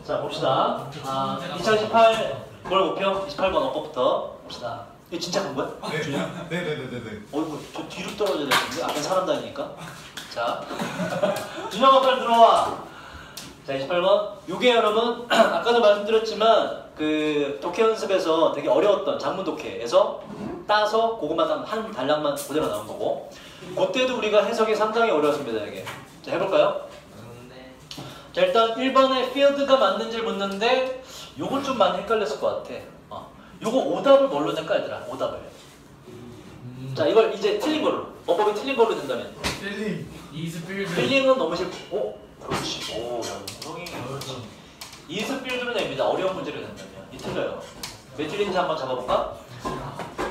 자, 봅시다. 2018 뭘 목표? 28번 어법부터 봅시다. 이거 진짜 간 거야? 네네네네네. 어이구, 저 뒤로 떨어져야 되는데 앞에 사람 다니니까. 자, 준영아 빨리 들어와. 자, 28번. 요게 여러분 아까도 말씀드렸지만 그 독해 연습에서 되게 어려웠던 장문 독해에서 따서 그것만 한 단락만 그대로 나온 거고, 그때도 우리가 해석이 상당히 어려웠습니다. 이게. 자, 해볼까요? 자, 일단 1번에 field가 맞는지를 묻는데 요건 좀 많이 헷갈렸을 것 같아. 요거 오답을 뭘로 낼까 얘들아? 오답을. 자, 이걸 이제 틀린 걸로, 어법이 틀린 걸로 된다면 필링. 필링은 너무 싫고, 그렇지. 오, 야, 형이 이스필드로 냅니다. 어려운 문제를 낸다면. 이 틀려요. 왜 틀린지 한번 잡아볼까?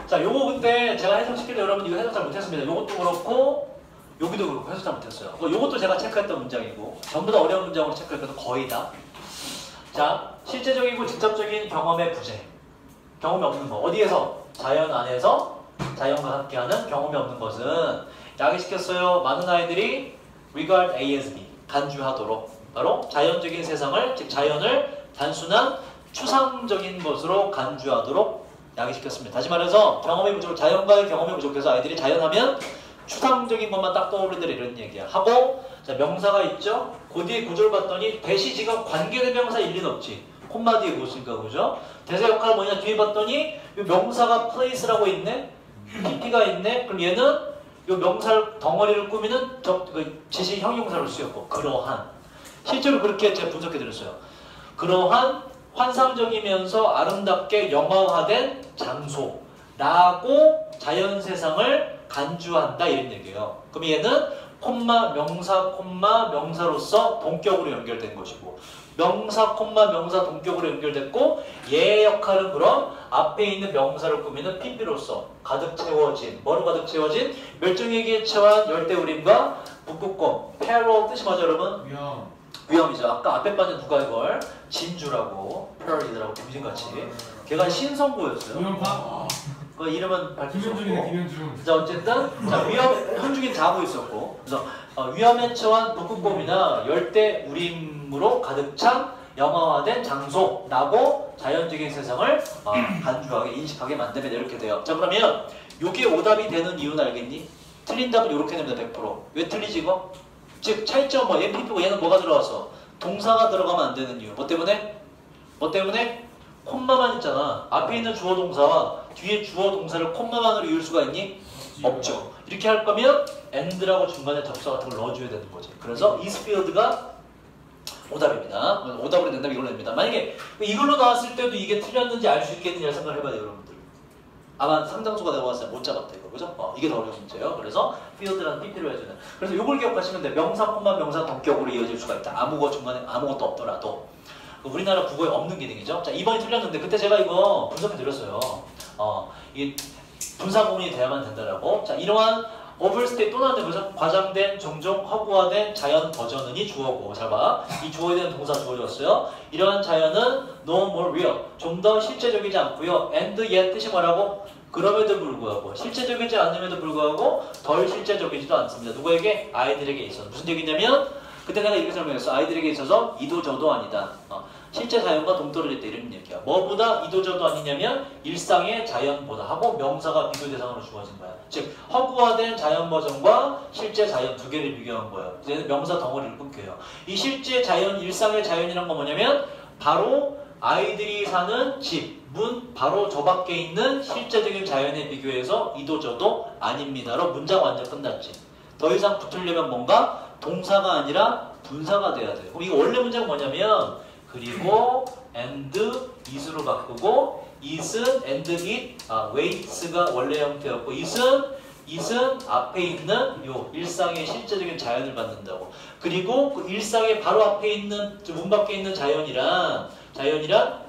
자, 요거 그때 제가 해석시킬 때 여러분 이거 해석 잘 못했습니다. 요것도 그렇고 여기도 그렇고 해석 잘 못했어요. 요것도 제가 체크했던 문장이고 전부 다 어려운 문장으로 체크했거든. 거의 다. 자, 실제적이고 직접적인 경험의 부재. 경험이 없는 거. 어디에서? 자연 안에서 자연과 함께하는 경험이 없는 것은 야기시켰어요. 많은 아이들이 regard A as B. 간주하도록. 바로 자연적인 세상을, 즉 자연을 단순한 추상적인 것으로 간주하도록 야기시켰습니다. 다시 말해서 경험이 부족, 자연과의 경험이 부족해서 아이들이 자연하면 추상적인 것만 딱 떠오르더라 이런 얘기야. 하고 자, 명사가 있죠? 그 뒤에 구절 봤더니 대시지가 관계대명사 일리는 없지. 콤마 뒤에 무엇인가 그죠? 대사 역할 뭐냐 뒤에 봤더니 이 명사가 place라고 있네? PP가 있네? 그럼 얘는 이 명사 덩어리를 꾸미는 지시 형용사로 쓰였고 그러한. 실제로 그렇게 제가 분석해드렸어요. 그러한 환상적이면서 아름답게 영화화된 장소라고 자연세상을 간주한다 이런 얘기예요. 그럼 얘는 콤마 명사 콤마 명사로서 동격으로 연결된 것이고 명사 콤마 명사 동격으로 연결됐고 얘의 역할은 그럼 앞에 있는 명사를 꾸미는 PP로서 가득 채워진 뭐로 가득 채워진 멸종위기에 처한 열대우림과 북극곰 peril 뜻이 뭐죠 여러분? 위험이죠. 아까 앞에 빠진 누가 이걸 진주라고 페럴이더라고 귀신같이. 걔가 신성구였어요. 위험파. 그 이름은 밝힐 수 없고. 김현중이네. 자 어쨌든 자 현중인 자고 있었고. 그래서 위험에 처한 북극곰이나 열대 우림으로 가득 찬 영화화된 장소라고 자연적인 세상을 간주하게 인식하게 만들면 이렇게 돼요. 자 그러면 이게 오답이 되는 이유는 알겠니? 틀린 답은 이렇게 됩니다. 100%. 왜 틀리지 이거? 즉 차이점 뭐 얘는 PP고 얘는 뭐가 들어와서 동사가 들어가면 안 되는 이유. 뭐 때문에? 뭐 때문에? 콤마만 있잖아. 앞에 있는 주어 동사와 뒤에 주어 동사를 콤마만으로 이을 수가 있니? 없죠. 이렇게 할 거면 and라고 중간에 접사 같은 걸 넣어줘야 되는 거지. 그래서 is field가 오답입니다. 오답으로 된다면 이걸로 됩니다. 만약에 이걸로 나왔을 때도 이게 틀렸는지 알 수 있겠느냐 생각을 해봐야 돼요 여러분들. 아마 상당수가 내가 봤을 때 못 잡았다 이거 그죠? 이게 더 어려운 문제예요. 그래서 field라는 PP로 해주는. 그래서 이걸 기억하시면 돼. 명사, 콤마, 명사 동격으로 이어질 수가 있다. 중간에 아무것도 없더라도. 우리나라 국어에 없는 기능이죠. 자 2번이 틀렸는데 그때 제가 이거 분석해 드렸어요. 이 분사 구문이 돼야만 된다라고. 자 이러한 overstate 또 나왔네. 그래서 과장된, 종종, 허구화된 자연 버전은이 주어고. 잘 봐. 이 주어에 대한 동사 주어졌어요. 이러한 자연은 no more real. 좀 더 실제적이지 않고요. and yet 뜻이 뭐라고? 그럼에도 불구하고 실제적이지 않음에도 불구하고 덜 실제적이지도 않습니다. 누구에게? 아이들에게 있어서. 무슨 얘기냐면 그때 내가 이렇게 설명했어. 아이들에게 있어서 이도 저도 아니다. 실제 자연과 동떨어질 때 이런 얘기야. 뭐보다 이도 저도 아니냐면 일상의 자연보다 하고 명사가 비교 대상으로 주어진 거야. 즉 허구화된 자연 버전과 실제 자연 두 개를 비교한 거예요. 얘는 명사 덩어리를 끊겨요. 이 실제 자연, 일상의 자연이란 건 뭐냐면 바로 아이들이 사는 집, 문 바로 저 밖에 있는 실제적인 자연에 비교해서 이도 저도 아닙니다로 문장 완전 끝났지. 더 이상 붙으려면 뭔가 동사가 아니라 분사가 돼야 돼요. 그럼 이거 원래 문장은 뭐냐면 그리고 and is로 바꾸고 is은 and it, waits가 원래 형태였고 it은 앞에 있는 요 일상의 실제적인 자연을 받는다고. 그리고 그 일상의 바로 앞에 있는 문 밖에 있는 자연이란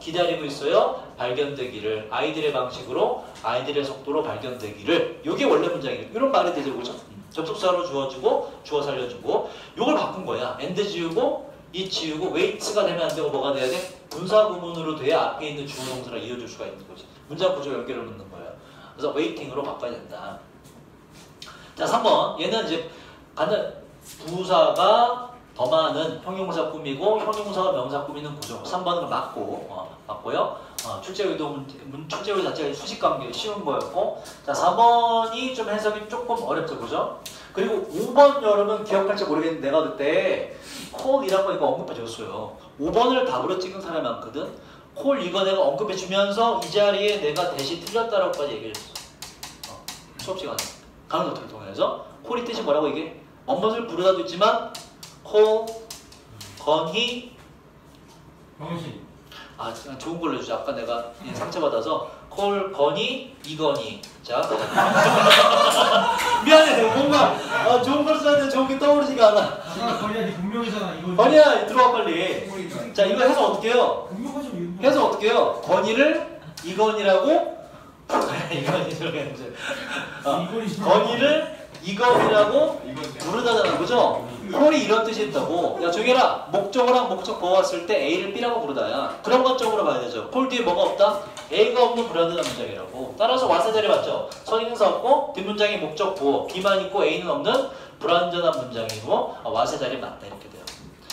기다리고 있어요. 발견되기를 아이들의 방식으로 아이들의 속도로 발견되기를. 요게 원래 문장이에요. 이런 말이 되죠, 그죠? 접속사로 주어주고 주어 살려주고 요걸 바꾼 거야. and 지우고 it 지우고 waits가 되면 안 되고 뭐가 돼야 돼? 분사 구문으로 돼야 앞에 있는 주어 동사를 이어줄 수가 있는 거지. 문장 구조 연결을 넣는 거예요. 그래서 waiting으로 바꿔야 된다. 자 3번 얘는 이제 부사가 더 많은 형용사 꾸미고 형용사와 명사 꾸미는 구조. 3번은 맞고요. 출제의도 출제의 자체가 수식관계 쉬운 거였고, 자 4번이 좀 해석이 조금 어렵죠, 그죠? 그리고 5번 여러분 기억할지 모르겠는데 내가 그때 콜이라고 이거 언급해줬어요. 5번을 답으로 찍은 사람이 많거든. 콜 이거 내가 언급해주면서 이 자리에 내가 대시 틀렸다라고까지 얘기해줬어. 수업 시간에 강의 노트를 통해서 콜이 뜻이 뭐라고 이게? 엄것을 부르다도 있지만 콜, 건희, 병신. 아 좋은 걸로 해주자. 아까 내가 상처받아서 콜, 건희, 이건희. 자 미안해 내가 뭔가 좋은 걸 써야 좋은 게 떠오르지가 않아. 아까 건이야 네 분명이잖아 이거. 건희야 들어와 빨리. 자 이거 해서 어떻게 해요? 분명하죠. 해서 어떻게 해요? 건희를 이건희라고 이건희를 건희를 이건희라고 부르다잖아, 그죠? 콜이 이런 뜻이 있다고. 야 조용히 해라. 목적어랑 목적 보았을 때 A를 B라고 부르다야. 그런 관점으로 봐야 되죠. 콜 뒤에 뭐가 없다? A가 없는 불완전한 문장이라고. 따라서 와사 자리 맞죠? 선행사 없고 뒷문장이 목적 보어 B만 있고 A는 없는 불완전한 문장이고 와사 자리 맞다 이렇게 돼요.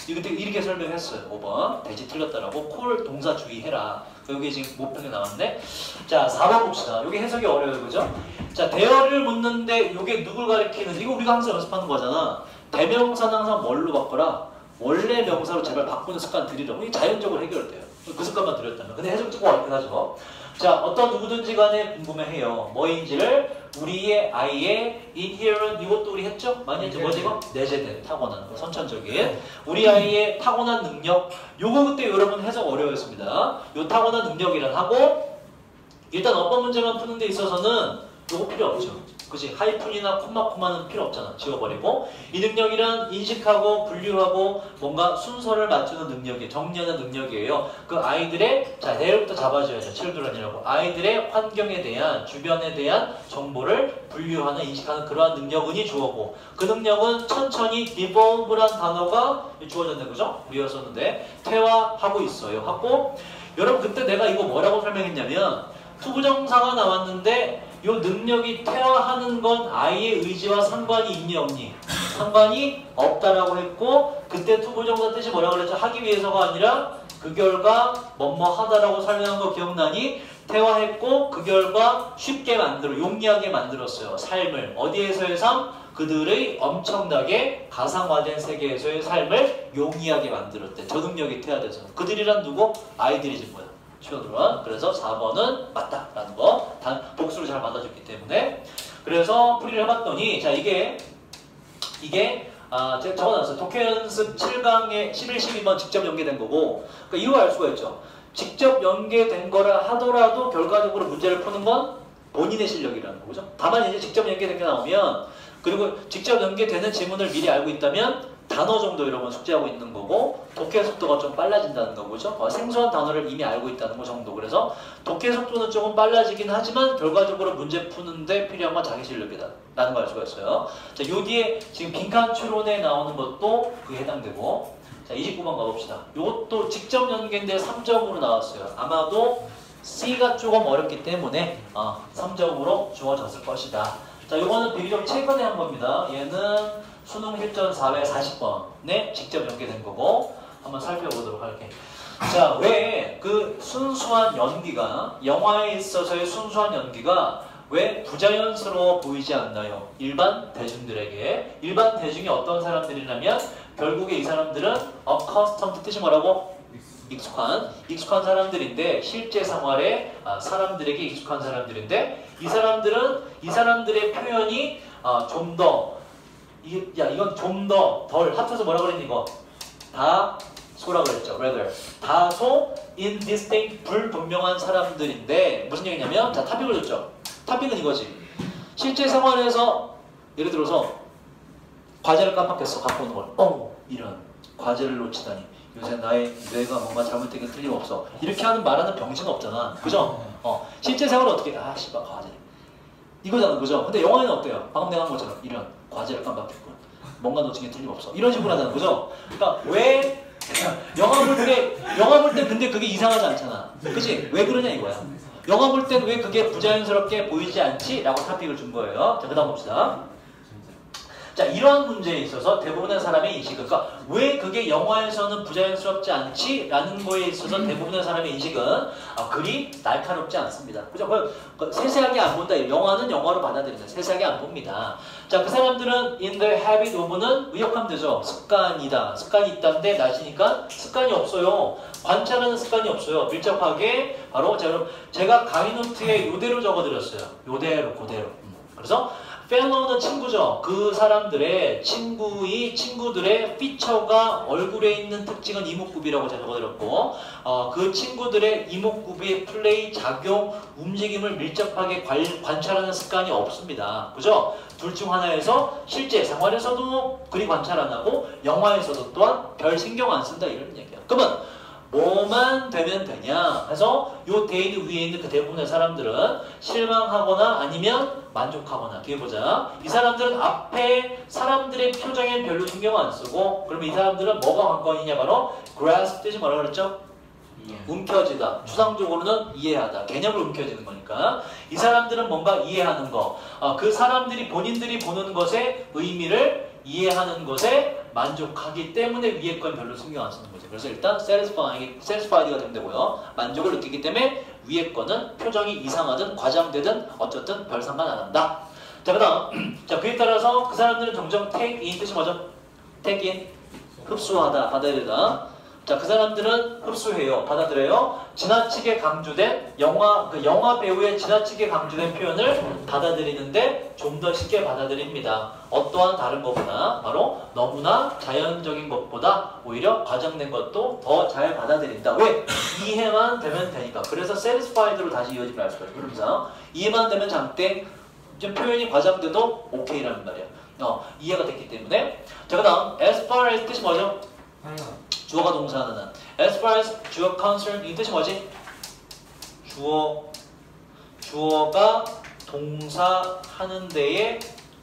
이때 이렇게 설명했어요. 5번 대지 틀렸다라고. 콜 동사 주의해라. 여기 지금 모평에 나왔네. 자 4번 봅시다. 여기 해석이 어려워요, 그죠? 자 대어를 묻는데 이게 누굴 가리키는? 이거 우리가 항상 연습하는 거잖아. 대명사는 항상 뭘로 바꿔라? 원래 명사로 제발 바꾸는 습관 들이라고. 이게 자연적으로 해결돼요. 그 습관만 들였다면. 근데 해석 조금 어렵긴 하죠. 자 어떤 누구든지 간에 궁금해해요. 뭐인지를 우리의 아이의 inherent 이것도 우리 했죠? 많이 했죠? 뭐지 이거? 내재된 타고난 선천적인 우리 아이의 타고난 능력. 요거 그때 여러분 해석 어려웠습니다. 요 타고난 능력이란 하고 일단 어법 문제만 푸는 데 있어서는 요거 필요 없죠. 그치? 하이픈이나 콤마콤마는 필요 없잖아. 지워버리고. 이 능력이란 인식하고 분류하고 뭔가 순서를 맞추는 능력이에요. 정리하는 능력이에요. 그 아이들의 자 내일부터 잡아줘야죠. children이라고. 아이들의 환경에 대한 주변에 대한 정보를 분류하는 인식하는 그러한 능력은이 주어고 그 능력은 천천히 evolve란 단어가 주어졌네. 그죠? 우리였었는데 퇴화하고 있어요. 하고 여러분 그때 내가 이거 뭐라고 설명했냐면 투부정사가 나왔는데 이 능력이 퇴화하는 건 아이의 의지와 상관이 있니 없니? 상관이 없다라고 했고 그때 투부정사 뜻이 뭐라고 그랬죠? 하기 위해서가 아니라 그 결과 뭐뭐 하다라고 설명한 거 기억나니? 퇴화했고 그 결과 쉽게 만들어 용이하게 만들었어요. 삶을. 어디에서의 삶? 그들의 엄청나게 가상화된 세계에서의 삶을 용이하게 만들었대. 저 능력이 퇴화돼서. 그들이란 누구? 아이들이지 뭐야. 치어들어와. 그래서 4번은 맞다라는 거. 단 복수를 잘 받아줬기 때문에. 그래서 풀이를 해봤더니 자 이게 제가 적어놨어요. 독해 연습 7강에 11, 12번 직접 연계된 거고 그러니까 이거 알 수가 있죠. 직접 연계된 거라 하더라도 결과적으로 문제를 푸는 건 본인의 실력이라는 거죠. 다만 이제 직접 연계된 게 나오면 그리고 직접 연계되는 지문을 미리 알고 있다면 단어 정도 여러분 숙지하고 있는 거고 독해 속도가 좀 빨라진다는 거죠. 생소한 단어를 이미 알고 있다는 거 정도. 그래서 독해 속도는 조금 빨라지긴 하지만 결과적으로 문제 푸는데 필요한 건 자기 실력이다 라는 걸 알 수가 있어요. 자, 요 뒤에 지금 빈칸 추론에 나오는 것도 그에 해당되고 자 29번 가봅시다. 요것도 직접 연계인데 3점으로 나왔어요. 아마도 C가 조금 어렵기 때문에 3점으로 주어졌을 것이다. 자, 요거는 비교적 최근에 한 겁니다. 얘는 수능 실전 4회 40번에 직접 연계된 거고 한번 살펴보도록 할게. 자, 왜 그 순수한 연기가 영화에 있어서의 순수한 연기가 왜 부자연스러워 보이지 않나요? 일반 대중들에게. 일반 대중이 어떤 사람들이냐면 결국에 이 사람들은 accustomed 뜻이 뭐라고? 익숙한 사람들인데 실제 생활에 사람들에게 익숙한 사람들인데 이 사람들의 표현이 좀 더 이건 좀 더 덜 합쳐서 뭐라 그랬니 이거? 다소라 그랬죠. rather 다소 indistinct 불분명한 사람들인데 무슨 얘기냐면 자 탑픽을 줬죠. 탑픽은 이거지. 실제 생활에서 예를 들어서 과제를 깜빡했어. 갖고 오는 걸. 이런 과제를 놓치다니. 요새 나의 뇌가 뭔가 잘못된 게 틀림없어. 이렇게 하는 말하는 병신 없잖아. 그죠? 실제 생활은 어떻게 씨발 과제 이거잖아. 그죠? 근데 영화에는 어때요? 방금 내가 한 것처럼 이런 과제를 깜빡했군. 뭔가 놓친 게 틀림없어. 이런 식으로 하잖아. 그죠? 그러니까 왜 영화 볼 때 근데 그게 이상하지 않잖아. 그치? 왜 그러냐 이거야. 영화 볼 땐 왜 그게 부자연스럽게 보이지 않지? 라고 탑픽을 준 거예요. 자, 그 다음 봅시다. 자, 이러한 문제에 있어서 대부분의 사람의 인식, 그러니까 왜 그게 영화에서는 부자연스럽지 않지? 라는 거에 있어서 대부분의 사람의 인식은 그리 날카롭지 않습니다. 그죠? 세세하게 안 본다. 영화는 영화로 받아들인다. 세세하게 안 봅니다. 자, 그 사람들은 in the habit of는 의역하면 되죠. 습관이다. 습관이 있다는데 낮이니까 습관이 없어요. 관찰하는 습관이 없어요. 밀접하게 바로 제가 강의 노트에 요대로 적어드렸어요. 요대로 그대로. 그래서 fellow는 친구죠. 그 사람들의 친구들의 피처가 얼굴에 있는 특징은 이목구비라고 제가 적어드렸고 그 친구들의 이목구비의 플레이, 작용, 움직임을 밀접하게 관찰하는 습관이 없습니다. 그죠? 둘 중 하나에서 실제 생활에서도 그리 관찰 안 하고 영화에서도 또한 별 신경 안 쓴다 이런 얘기야. 그러면 뭐만 되면 되냐 해서 요 데이트 위에 있는 그 대부분의 사람들은 실망하거나 아니면 만족하거나. 뒤에 보자. 이 사람들은 앞에 사람들의 표정에 별로 신경 안 쓰고 그러면 이 사람들은 뭐가 관건이냐 바로 grasp 뜻이 뭐라고 그랬죠? 움켜쥐다. 추상적으로는 이해하다. 개념을 움켜쥐는 거니까. 이 사람들은 뭔가 이해하는 거. 그 사람들이 본인들이 보는 것의 의미를 이해하는 것에 만족하기 때문에 위에 건 별로 신경 안 쓰는 거죠. 그래서 일단 satisfied가 되면 되고요. 만족을 느끼기 때문에 위에 거는 표정이 이상하든 과장되든 어쨌든 별 상관 안 한다. 자, 그 다음. 자, 그에 따라서 그 사람들은 종종 take in 뜻이 뭐죠? take in. 흡수하다, 받아들이다. 자, 그 사람들은 흡수해요. 받아들여요. 지나치게 강조된 영화 배우의 지나치게 강조된 표현을 받아들이는데 좀 더 쉽게 받아들입니다. 어떠한 다른 것보다 바로 너무나 자연적인 것보다 오히려 과장된 것도 더 잘 받아들인다. 왜? 이해만 되면 되니까. 그래서 satisfied로 다시 이어지면 알 수가 있어요. 그러면서 이해만 되면 장땡, 좀 표현이 과장돼도 오케이라는 말이에요. 이해가 됐기 때문에. 자, 그 다음 as far as 뜻이 뭐죠? 주어가 동사하는 한. As far as 주어 concern 이 뜻이 뭐지? 주어가 동사하는 데에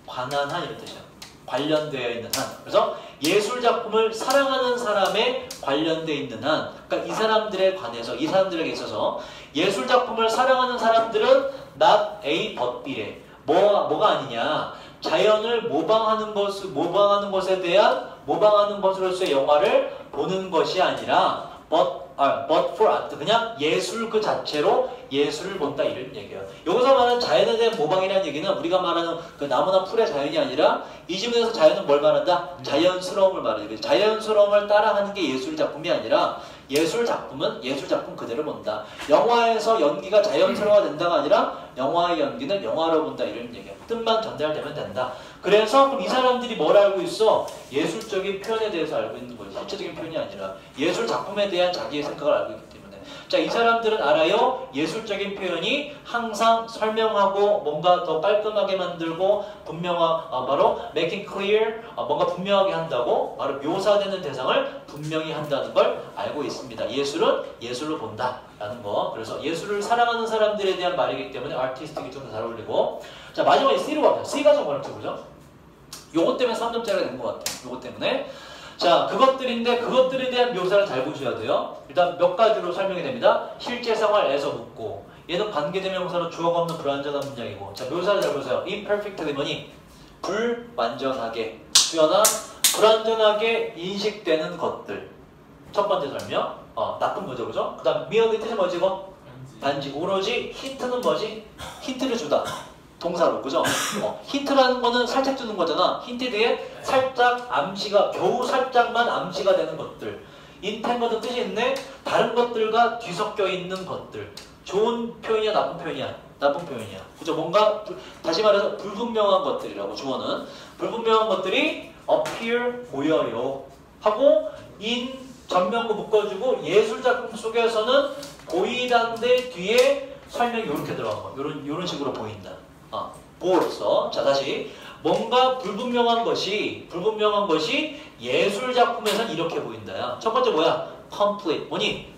관한 한 이런 뜻이야. 관련되어 있는 한. 그래서 예술 작품을 사랑하는 사람에 관련되어 있는 한. 그러니까 이 사람들에 관해서 이 사람들에게 있어서 예술 작품을 사랑하는 사람들은 not A but B래. 뭐가 아니냐? 자연을 모방하는 것에 대한 모방하는 것으로서의 영화를 보는 것이 아니라 but for art 그냥 예술 그 자체로 예술을 본다 이런 얘기예요. 여기서 말하는 자연에 대한 모방이라는 얘기는 우리가 말하는 그 나무나 풀의 자연이 아니라 이 지문에서 자연은 뭘 말한다? 자연스러움을 말하는 자연스러움을 따라하는 게 예술 작품이 아니라 예술 작품은 예술 작품 그대로 본다. 영화에서 연기가 자연스러워야 된다가 아니라 영화의 연기는 영화로 본다 이런 얘기야. 뜻만 전달되면 된다. 그래서 그럼 이 사람들이 뭘 알고 있어? 예술적인 표현에 대해서 알고 있는 거지. 실체적인 표현이 아니라 예술 작품에 대한 자기의 생각을 알고 있기 때문에. 자, 이 사람들은 알아요. 예술적인 표현이 항상 설명하고 뭔가 더 깔끔하게 만들고 바로 making clear 뭔가 분명하게 한다고 바로 묘사되는 대상을 분명히 한다는 걸 알고 있습니다. 예술은 예술로 본다라는 거. 그래서 예술을 사랑하는 사람들에 대한 말이기 때문에 artistic이 좀 더 잘 어울리고. 자, 마지막에 C로 갑니다. C가 좀 어렵죠, 그죠? 요것 때문에 3점짜리가 된 것 같아요. 요것 때문에. 자, 그것들에 대한 묘사를 잘 보셔야 돼요. 일단 몇 가지로 설명이 됩니다. 실제 생활에서 묻고 얘는 관계대명사로 주어가 없는 불완전한 문장이고. 자, 묘사를 잘 보세요. imperfectly 뭐니? 불완전하게. 수연아, 불완전하게 인식되는 것들. 첫 번째 설명. 나쁜 거죠, 그죠? 그 다음 merely 뜻이 뭐지 이거? 단지. 오로지 힌트는 뭐지? 힌트를 주다. 동사로, 그죠? 힌트라는 거는 살짝 주는 거잖아. 힌트에 대해 살짝 겨우 살짝만 암시가 되는 것들. 인텐거든 뜻이 있네. 다른 것들과 뒤섞여 있는 것들. 좋은 표현이야, 나쁜 표현이야? 나쁜 표현이야. 그죠? 뭔가, 다시 말해서 불분명한 것들이라고, 주어는. 불분명한 것들이 appear, 보여요. 하고, 전명구 묶어주고, 예술작품 속에서는 보이단데 뒤에 설명이 이렇게 들어간 거. 요런 식으로 보인다. 보어로서. 자, 다시. 뭔가 불분명한 것이 예술 작품에서는 이렇게 보인다야. 첫 번째 뭐야? complete. 뭐니?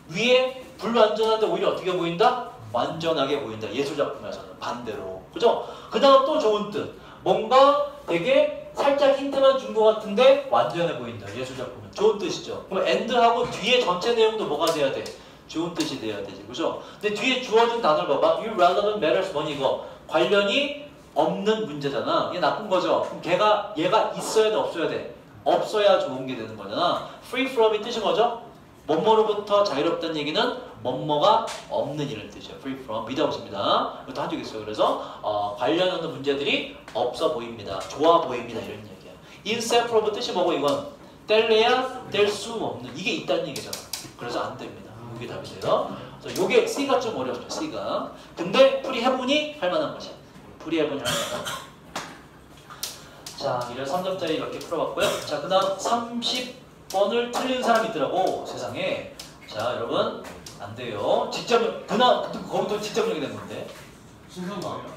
위에 불완전한데 오히려 어떻게 보인다? 완전하게 보인다. 예술 작품에서는. 반대로. 그죠? 그 다음 또 좋은 뜻. 뭔가 되게 살짝 힌트만 준 것 같은데 완전해 보인다. 예술 작품은. 좋은 뜻이죠. 그럼 end하고 뒤에 전체 내용도 뭐가 돼야 돼? 좋은 뜻이 돼야 되지. 그죠? 근데 뒤에 주어진 단어를 봐봐. Irrelevant matters 뭐니 이거? 관련이 없는 문제잖아. 이게 나쁜 거죠. 그럼 얘가 있어야 돼, 없어야 돼? 없어야 좋은 게 되는 거잖아. free from이 뜻이 뭐죠? 뭐뭐로부터 자유롭다는 얘기는 뭐뭐가 없는 이런 뜻이에요. free from, without입니다. 이것도 한 적 있어요. 그래서 관련하는 문제들이 없어 보입니다. 좋아 보입니다. 이런 얘기야. inseparable 뜻이 뭐고 이건? 뗄래야 뗄 수 없는. 이게 있다는 얘기잖아. 그래서 안 됩니다. 이게 답이 돼요. 그래서 요게 C가 좀 어렵죠. C가. 근데 풀이 해보니 할 만한 것이야. 풀이 해보니 할 만한 것. 자, 이런 3점짜리 이렇게 풀어봤고요. 자, 그 다음 30번을 틀린 사람이 있더라고, 세상에. 자, 여러분, 안 돼요. 직접, 거기도 직접력이 된 건데. 신선도 아니야?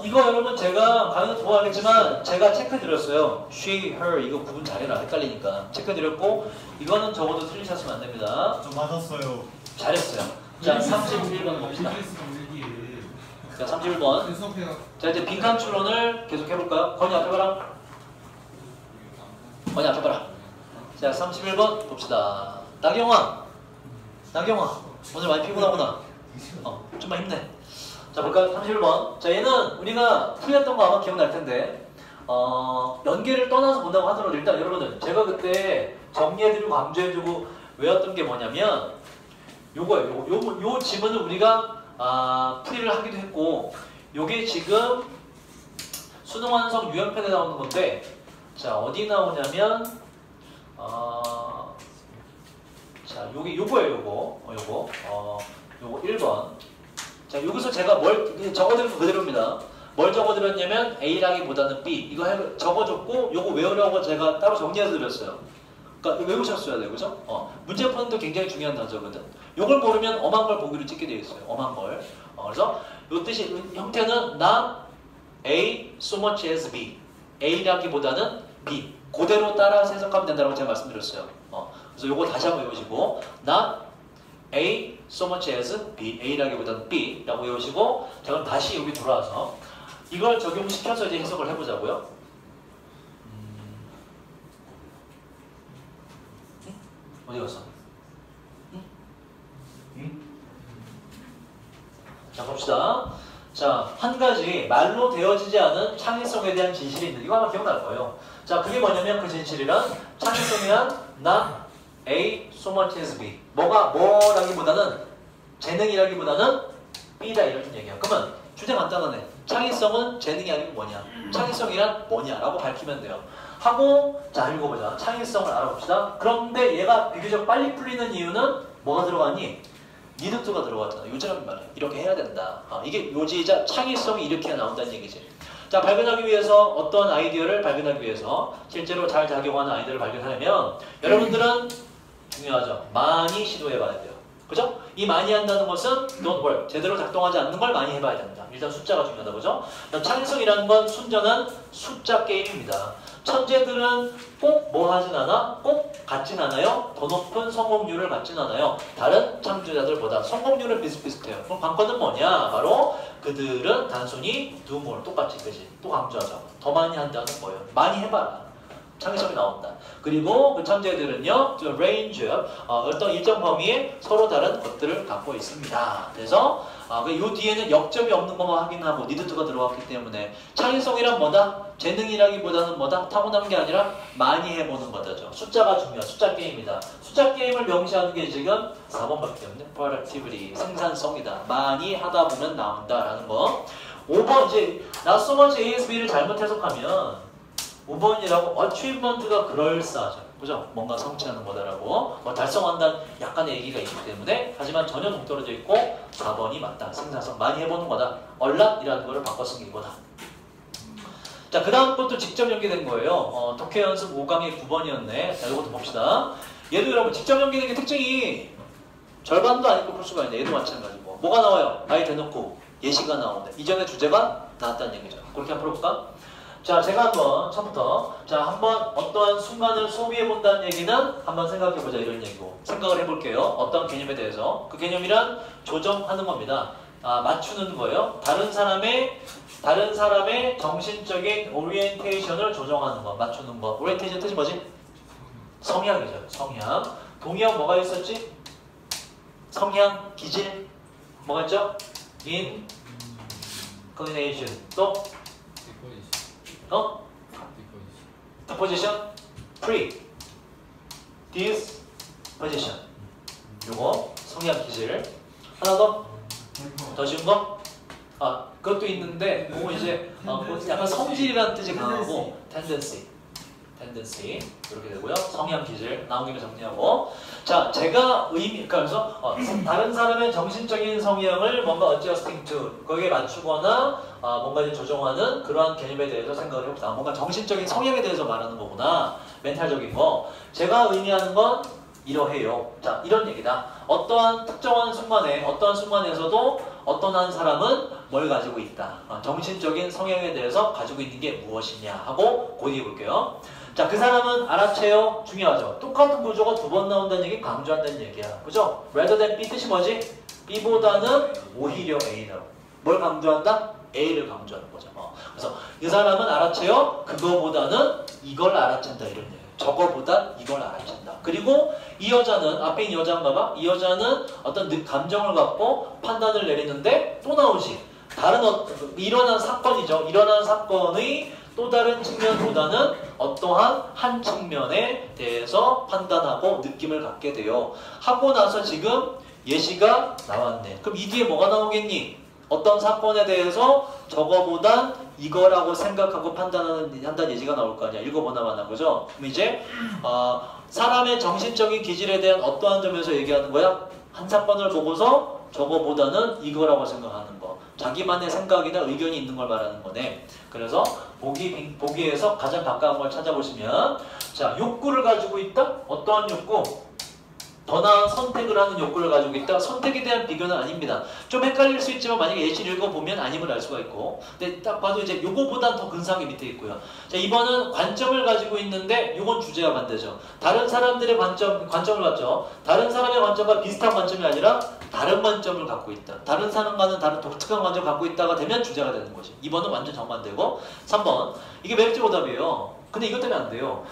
이거 여러분 제가 강의는 도와하겠지만 제가 체크드렸어요. she, her 이거 구분 잘해라. 헷갈리니까. 체크드렸고, 이거는 적어도 틀리셨으면 안 됩니다. 저 맞았어요. 잘했어요. 자, 31번 봅시다. 자, 31번. 자, 이제 빈칸 추론을 계속 해볼까요? 건이 앞에 봐라. 건이 앞에 봐라. 자, 31번 봅시다. 나경아. 오늘 많이 피곤하구나. 좀만 힘내. 자, 볼까요? 31번. 자, 얘는 우리가 풀렸던 거 아마 기억날 텐데, 연계를 떠나서 본다고 하더라도 일단 여러분들, 제가 그때 정리해드리고 강조해주고 외웠던 게 뭐냐면, 요거예요. 요 지문을 우리가 풀이를 하기도 했고, 요게 지금 수능완성 유형편에 나오는 건데, 자, 어디 나오냐면, 자, 요거예요, 요거 1번. 자, 여기서 제가 뭘 적어드린 거 그대로입니다. 뭘 적어드렸냐면 A라기보다는 B. 이거 적어줬고, 요거 외우려고 제가 따로 정리해서 드렸어요. 그러니까 외우셨어야 돼요, 그죠? 문제 푸는도 굉장히 중요한 단서거든. 요걸 모르면 엄한 걸 보기로 찍게 되어 있어요. 엄한 걸. 그래서 요 뜻이 형태는 not A so much as B. A라기보다는 B. 그대로 따라서 해석하면 된다고 제가 말씀드렸어요. 그래서 요거 다시 한번 외우시고 not A so much as B. A라기보다는 B라고 외우시고, 자, 그럼 다시 여기 돌아와서 이걸 적용시켜서 이제 해석을 해보자고요. 어디 갔어? 자, 봅시다. 자, 한 가지 말로 되어지지 않은 창의성에 대한 진실이 있는, 이거 아마 기억날 거예요. 자, 그게 뭐냐면 그 진실이란 창의성이란 not A so much as B. 뭐라기보다는 재능이라기보다는 B다 이런 얘기야. 그러면 주제 간단하네. 창의성은 재능이 아니고 뭐냐? 창의성이란 뭐냐라고 밝히면 돼요. 하고 자, 읽어보자. 창의성을 알아봅시다. 그런데 얘가 비교적 빨리 풀리는 이유는 뭐가 들어가니? need to가 들어갔잖아. 요지라는 말이야. 이렇게 해야 된다. 이게 요지이자 창의성이 이렇게 해야 나온다는 얘기지. 자, 발견하기 위해서 어떤 아이디어를 발견하기 위해서 실제로 잘 작용하는 아이디어를 발견하려면 여러분들은 중요하죠. 많이 시도해봐야 돼요. 그죠? 이 많이 한다는 것은 don't work. 제대로 작동하지 않는 걸 많이 해봐야 된다. 일단 숫자가 중요하다. 그죠? 창의성이라는 건 순전한 숫자 게임입니다. 천재들은 꼭 뭐 하진 않아? 꼭 같진 않아요? 더 높은 성공률을 갖진 않아요. 다른 창조자들보다 성공률은 비슷비슷해요. 그럼 관건은 뭐냐? 바로 그들은 단순히 do more. 똑같이, 그지? 또 강조하자. 더 많이 한다는 거예요. 많이 해봐라. 창의성이 나온다. 그리고 그 천재들은요, range, 어떤 일정 범위에 서로 다른 것들을 갖고 있습니다. 그래서 이 뒤에는 역점이 없는 것만 확인하고 need to가 들어갔기 때문에 창의성이란 뭐다? 재능이라기보다는 뭐다? 타고난 게 아니라 많이 해보는 거다죠. 숫자가 중요한 숫자 게임이다. 숫자 게임을 명시하는 게 지금 4번밖에 없네. productivity, 생산성이다. 많이 하다 보면 나온다라는 거. 5번 이제 not so much ASB를 잘못 해석하면 5번이라고 achievement가 그럴싸하죠. 그죠? 뭔가 성취하는 거다라고 달성한다는 약간의 얘기가 있기 때문에 하지만 전혀 동떨어져 있고 4번이 맞다. 생산성 많이 해보는 거다. 얼랏이라는 거를 바꿔 쓴 게 이거다. 자, 그 다음 것도 직접 연계된 거예요. 독해 연습 5강의 9번이었네. 자, 이것도 봅시다. 얘도 여러분 직접 연계된 게 특징이 절반도 아니고 풀 수가 있네. 얘도 마찬가지고. 뭐가 나와요? 아예 대놓고 예시가 나오는데 이전에 주제가 나왔다는 얘기죠. 그렇게 한번 풀어볼까? 자, 제가 한번 처음부터 한번 어떠한 순간을 소비해 본다는 얘기는 한번 생각해 보자 이런 얘기고 생각을 해볼게요. 어떤 개념에 대해서 그 개념이란 조정하는 겁니다. 맞추는 거예요. 다른 사람의 정신적인 오리엔테이션을 조정하는 거, 맞추는 거. 오리엔테이션 뜻이 뭐지? 성향이죠. 성향. 동의어 뭐가 있었지? 성향, 기질, 뭐가 있죠? inclination. 또 disposition, pre, disposition. 요거 성향 기질. 하나 더 쉬운 거? 그것도 있는데 그거 이제 약간 성질이라는 뜻이 강하고 tendency 이렇게 되고요. 성향 기질 나온 김에 정리하고. 자, 제가 그래서 다른 사람의 정신적인 성향을 뭔가 adjusting to 거기에 맞추거나 뭔가 이제 조정하는 그러한 개념에 대해서 생각을 해봅시다. 뭔가 정신적인 성향에 대해서 말하는 거구나. 멘탈적인 거. 제가 의미하는 건 이러해요. 자, 이런 얘기다. 어떠한 특정한 순간에 어떠한 순간에서도 어떤 한 사람은 뭘 가지고 있다. 정신적인 성향에 대해서 가지고 있는 게 무엇이냐 하고 고대해 볼게요. 자, 그 사람은 알아채요. 중요하죠. 똑같은 구조가 두 번 나온다는 얘기 강조한다는 얘기야. 그죠? rather than B 뜻이 뭐지? B보다는 오히려 A다. 뭘 강조한다? A를 강조하는 거죠. 그래서 이 사람은 알아채요. 그거보다는 이걸 알아챈다 이런 얘기예요. 저거보다 이걸 알아챈다. 그리고 이 여자는 앞에 있는 여자인가 봐. 이 여자는 어떤 감정을 갖고 판단을 내리는데 또 나오지. 다른 일어난 사건이죠. 일어난 사건의 또 다른 측면보다는 어떠한 한 측면에 대해서 판단하고 느낌을 갖게 돼요. 하고 나서 지금 예시가 나왔네. 그럼 이 뒤에 뭐가 나오겠니? 어떤 사건에 대해서 저거보단 이거라고 생각하고 판단한다는 예시가 나올 거 아니야. 읽어보나마나. 그죠? 그럼 이제 사람의 정신적인 기질에 대한 어떠한 점에서 얘기하는 거야? 한 사건을 보고서 저거보다는 이거라고 생각하는 거. 자기만의 생각이나 의견이 있는 걸 말하는 거네. 그래서 보기에서 가장 가까운 걸 찾아보시면, 자, 욕구를 가지고 있다? 어떠한 욕구? 더 나은 선택을 하는 욕구를 가지고 있다. 선택에 대한 비교는 아닙니다. 좀 헷갈릴 수 있지만 만약에 예시를 읽어보면 아님을 알 수가 있고, 근데 딱 봐도 이제 요거보단 더 근사하게 밑에 있고요. 자, 이번은 관점을 가지고 있는데 요건 주제가 반대죠. 다른 사람들의 관점을 갖죠. 다른 사람의 관점과 비슷한 관점이 아니라 다른 관점을 갖고 있다. 다른 사람과는 다른 독특한 관점을 갖고 있다가 되면 주제가 되는 거지. 2번은 완전 정반대고. 3번 이게 매력적 오답이에요. 근데 이것 때문에 안 돼요.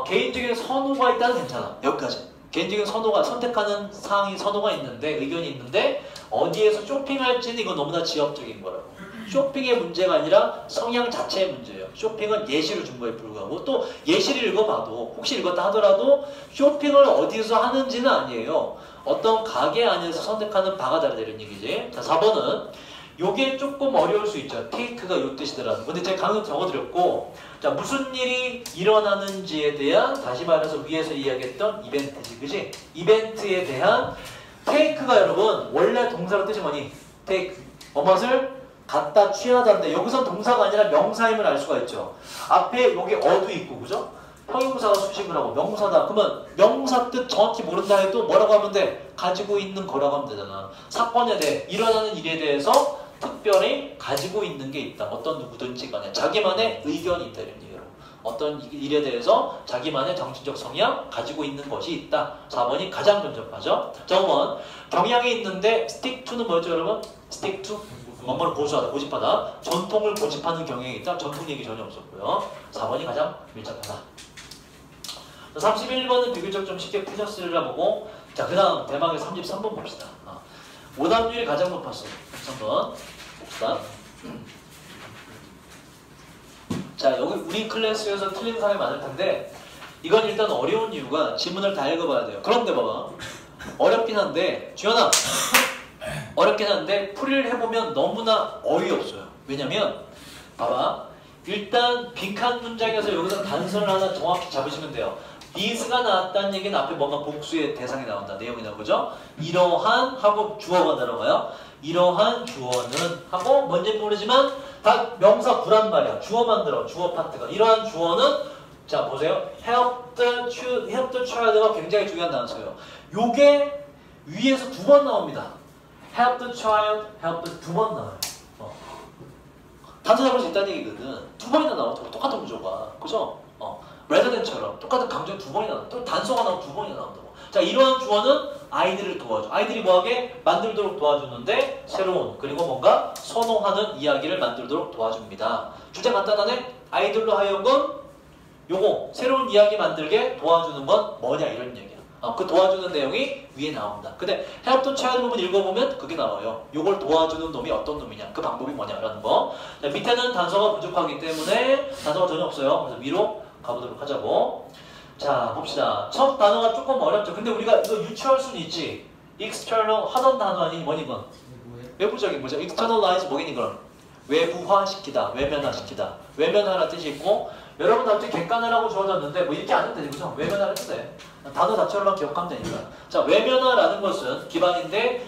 개인적인 선호가 있다는 괜찮아. 여기까지. 개인적인 선호가 선택하는 사항이 선호가 있는데 의견이 있는데 어디에서 쇼핑할지는 이건 너무나 지엽적인 거라고. 쇼핑의 문제가 아니라 성향 자체의 문제예요. 쇼핑은 예시를 준 거에 불구하고 또 예시를 읽어봐도 혹시 읽었다 하더라도 쇼핑을 어디서 하는지는 아니에요. 어떤 가게 안에서 선택하는 바가 다르다 이런 얘기지. 자, 4번은 요게 조금 어려울 수 있죠. 테이크가 요 뜻이더라는. 근데 제가 강의 적어드렸고, 자, 무슨 일이 일어나는지에 대한, 다시 말해서 위에서 이야기했던 이벤트지, 그지? 이벤트에 대한 테이크가 여러분 원래 동사로 뜻이 뭐니? 테이크. 무엇을 갖다 취하다인데 여기선 동사가 아니라 명사임을 알 수가 있죠. 앞에 여기 어도 있고, 그죠? 형용사가 수식을 하고 명사다. 그러면 명사 뜻 정확히 모른다 해도 뭐라고 하면 돼? 가지고 있는 거라고 하면 되잖아. 사건에 대해, 일어나는 일에 대해서 특별히 가지고 있는 게 있다. 어떤 누구든지 간에 자기만의 의견이 있다 이런 얘기로. 어떤 일에 대해서 자기만의 정신적 성향 가지고 있는 것이 있다. 4번이 가장 근접하죠. 자, 5번 경향이 있는데 stick to는 뭐죠 여러분? stick to? 뭔가를 고수하다, 고집하다. 전통을 고집하는 경향이 있다. 전통 얘기 전혀 없었고요. 4번이 가장 밀접하다. 31번은 비교적 좀 쉽게 푸셨으리라 보고, 자, 그 다음 대망의 33번 봅시다. 오답률이 가장 높았어. 3번 봅시다. 자, 여기 우리 클래스에서 틀린 사람이 많을 텐데 이건 일단 어려운 이유가 지문을 다 읽어봐야 돼요. 그런데 봐봐, 어렵긴 한데 주연아 어렵긴 한데 풀이를 해보면 너무나 어이없어요. 왜냐면 봐봐, 일단 빈칸 문장에서 여기서 단서를 하나 정확히 잡으시면 돼요. this가 나왔다는 얘기는 앞에 뭔가 복수의 대상이 나온다. 내용이 나오죠. 이러한 하고 주어가 들어가요. 이러한 주어는 하고 뭔지 모르지만 다 명사 구란 말이야. 주어만 들어. 주어 파트가. 이러한 주어는 자 보세요. help the child가 굉장히 중요한 단서예요. 요게 위에서 두 번 나옵니다. help the child, help the 두 번 나와요. 단서 잡을 수 있다는 얘기거든. 두 번이나 나와. 똑같은 구조가. 그죠? rather than처럼 똑같은 강조 두 번이나 나와. 또 단서가 나오면 두 번이나 나온다고. 자, 이러한 주어는 아이들을 도와줘. 아이들이 뭐하게? 만들도록 도와주는데 새로운 그리고 뭔가 선호하는 이야기를 만들도록 도와줍니다. 주제 간단하네? 아이들로 하여금 요거 새로운 이야기 만들게 도와주는 건 뭐냐 이런 얘기야. 그 도와주는 내용이 위에 나옵니다. 근데 help the child 부분 읽어보면 그게 나와요. 요걸 도와주는 놈이 어떤 놈이냐, 그 방법이 뭐냐라는 거. 자, 밑에는 단서가 부족하기 때문에 단서가 전혀 없어요. 그래서 위로 가보도록 하자고. 자, 봅시다. 첫 단어가 조금 어렵죠. 근데 우리가 이거 유추할 수는 있지. external 하던 단어 아니 뭐니 이건? 외부적인 거죠. externalize 뭐니 이건? 외부화시키다, 외면화시키다. 외면화라는 뜻이 있고, 여러분 나중에 객관화라고 주어졌는데 뭐 이렇게 안 해도 되지, 그죠? 외면화를 해도 돼. 단어 자체로만 기억하면 되니까. 자, 외면화라는 것은 기반인데,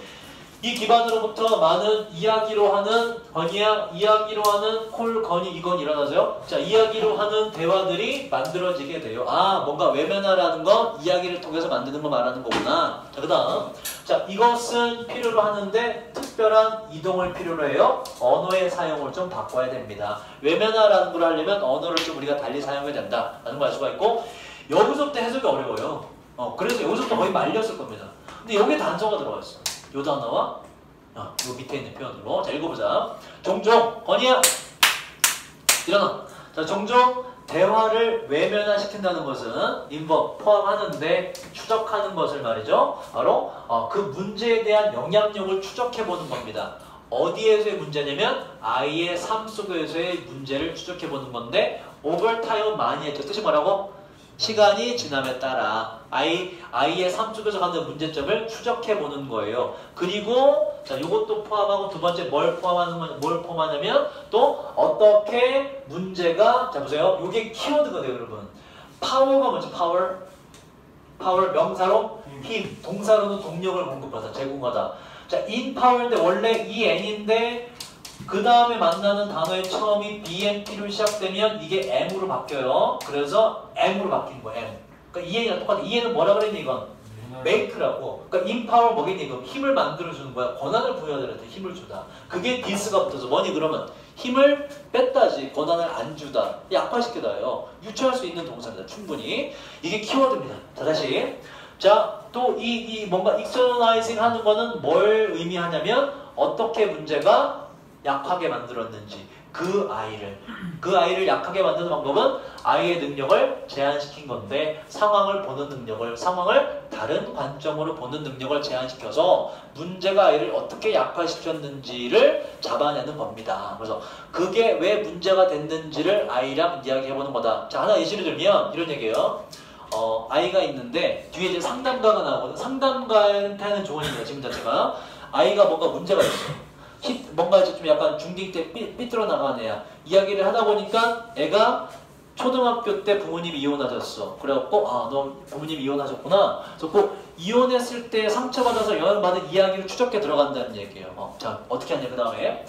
이 기반으로부터 많은 이야기로 하는 건이야, 이야기로 하는 콜, 건이, 이건 일어나서요. 자, 이야기로 하는 대화들이 만들어지게 돼요. 아, 뭔가 외면화라는 건 이야기를 통해서 만드는 거 말하는 거구나. 자, 그 다음. 자, 이것은 필요로 하는데 특별한 이동을 필요로 해요. 언어의 사용을 좀 바꿔야 됩니다. 외면화라는 걸 하려면 언어를 좀 우리가 달리 사용해야 된다. 라는 걸 알 수가 있고, 여기서부터 해석이 어려워요. 그래서 여기서부터 거의 말렸을 겁니다. 근데 여기에 단서가 들어가 있어. 요 단어와 요 밑에 있는 표현으로. 자, 읽어보자. 종종, 건이야! 일어나. 자, 종종 대화를 외면화시킨다는 것은 인버 포함하는데 추적하는 것을 말이죠. 바로 그 문제에 대한 영향력을 추적해보는 겁니다. 어디에서의 문제냐면 아이의 삶 속에서의 문제를 추적해보는 건데 오버타임은 많이 했죠. 뜻이 뭐라고? 시간이 지남에 따라 아이의 삶 속에서 갖는 문제점을 추적해보는 거예요. 그리고 자, 이것도 포함하고 두 번째 뭘 포함하냐면 또 어떻게 문제가 자 보세요. 이게 키워드가 돼요, 여러분. 파워가 뭐지? 파워 명사로 힘, 동사로는 동력을 공급하다, 제공하다. 자, 인파워인데 원래 EN인데 그 다음에 만나는 단어의 처음이 BMP로 시작되면 이게 M으로 바뀌어요. 그래서 M으로 바뀐 거예요. M. 그러니까 EN이랑 똑같아. EN은 뭐라 그랬니 이건? make라고. 그러니까 empower 뭐겠니 이거? 힘을 만들어주는 거야. 권한을 부여하더라도 힘을 주다. 그게 this가 붙어서 뭐니 그러면? 힘을 뺐다지 권한을 안 주다. 약화시키다예요. 유추할 수 있는 동사입니다. 충분히. 이게 키워드입니다. 자, 다시. 자, 또 이 뭔가 externalizing 하는 거는 뭘 의미하냐면 어떻게 문제가 약하게 만들었는지 그 아이를 약하게 만드는 방법은 아이의 능력을 제한시킨 건데 상황을 다른 관점으로 보는 능력을 제한시켜서 문제가 아이를 어떻게 약화시켰는지를 잡아내는 겁니다. 그래서 그게 왜 문제가 됐는지를 아이랑 이야기해보는 거다. 자, 하나 예시를 들면 이런 얘기예요. 아이가 있는데 뒤에 이제 상담가가 나오거든. 상담가한테는 좋은 얘기야. 지금 자체가 아이가 뭔가 문제가 있어요. 뭔가 이제 좀 약간 중딩 때 삐뚤어 나간 애야. 이야기를 하다 보니까 애가 초등학교 때 부모님이 이혼하셨어. 그래갖고 너 부모님이 이혼하셨구나. 그래서 꼭 이혼했을 때 상처받아서 영향받은 이야기를 추적해 들어간다는 얘기예요. 자, 어떻게 하냐 그 다음에